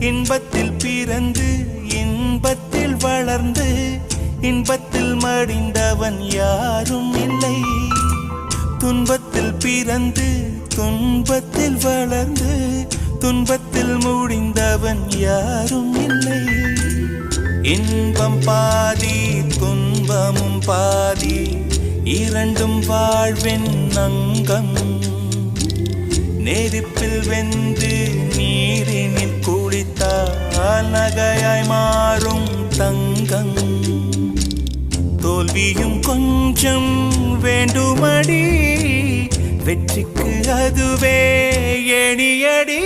இன்பத்தில் பிறந்து இன்பத்தில் வளர்ந்து இன்பத்தில் மடிந்தவன் யாரும் இல்லை. துன்பத்தில் பிறந்து துன்பத்தில் வளர்ந்து துன்பத்தில் முடிந்தவன் யாரும் இல்லை. இன்பம் பாதி துன்பமும் பாதி இரண்டும் வாழ்வின் அங்கம். நெருப்பில் வெந்து நீரினில் குளித்தால் நகையாய் மாறும் தங்கம். தோல்வியும் கொஞ்சம் வேண்டுமடி, வெற்றிக்கு அதுவே எணியடி.